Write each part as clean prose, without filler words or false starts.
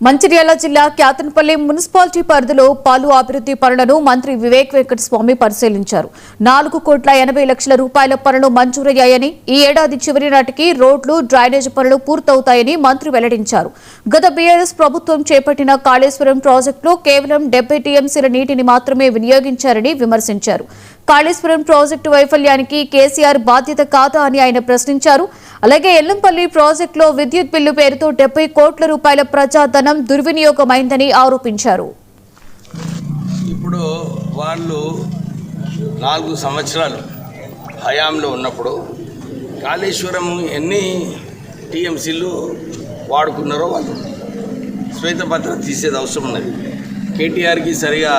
మంచిర్యాల జిల్లా క్యాతన్పల్లి మున్సిపాలిటీ పరిధిలో పలు అభివృద్ధి పనులను మంత్రి వివేక్ వెంకటస్వామి పరిశీలించారు. 4,80,00,000 రూపాయల పనులు మంజూరయ్యాయని, ఈ ఏడాది చివరి నాటికి రోడ్లు, డ్రైనేజ్ పనులు పూర్తవుతాయని మంత్రి వెల్లడించారు. గత బీఆర్ఎస్ ప్రభుత్వం చేపట్టిన కాళేశ్వరం ప్రాజెక్టులో కేవలం 70 టీఎంసీల నీటిని మాత్రమే వినియోగించారని విమర్శించారు. కాళేశ్వరం ప్రాజెక్టు వైఫల్యానికి కేసీఆర్ బాధ్యత కాదా అని ఆయన ప్రశ్నించారు. అలాగే ఎల్లంపల్లి ప్రాజెక్టులో విద్యుత్ బిల్లు పేరుతో 70 కోట్ల రూపాయల ప్రజాధనం దుర్వినియోగమైందని ఆరోపించారు. ఇప్పుడు వాళ్ళు 4 సంవత్సరాలు హయాంలో ఉన్నప్పుడు కాళేశ్వరం ఎన్ని టీఎంసీలు వాడుకున్నారో వాళ్ళు శ్వేతపత్రం తీసేది అవసరం ఉన్నది. కేటీఆర్కి సరిగా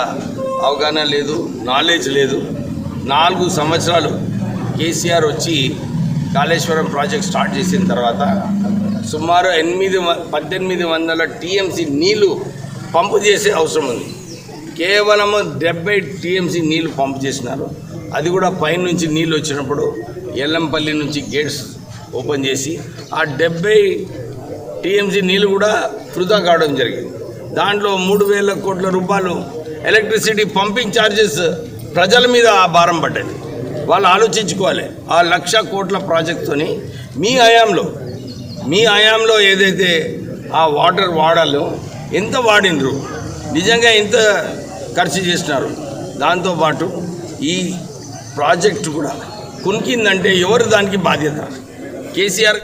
అవగాహన లేదు, నాలెడ్జ్ లేదు. 4 సంవత్సరాలు కేసీఆర్ వచ్చి కాళేశ్వరం ప్రాజెక్ట్ స్టార్ట్ చేసిన తర్వాత సుమారు 1800 టీఎంసీ నీళ్లు పంపు చేసే అవసరం ఉంది. కేవలం 70 టీఎంసీ నీళ్లు పంపు చేసినారు. అది కూడా పైనుంచి నీళ్ళు వచ్చినప్పుడు ఎల్లంపల్లి నుంచి గేట్స్ ఓపెన్ చేసి ఆ 70 టీఎంసీ నీళ్ళు కూడా వృధా కావడం జరిగింది. దాంట్లో 3,000 కోట్ల రూపాయలు ఎలక్ట్రిసిటీ పంపింగ్ ఛార్జెస్ ప్రజల మీద ఆ భారం పడ్డది. వాళ్ళు ఆలోచించుకోవాలి. ఆ 1,00,000 కోట్ల ప్రాజెక్టుని మీ హయాంలో ఏదైతే ఆ వాటర్ వాడాలో ఎంత వాడినరు, నిజంగా ఎంత ఖర్చు చేసినారు. దాంతోపాటు ఈ ప్రాజెక్టు కూడా కునికిందంటే ఎవరు దానికి బాధ్యత? కేసీఆర్.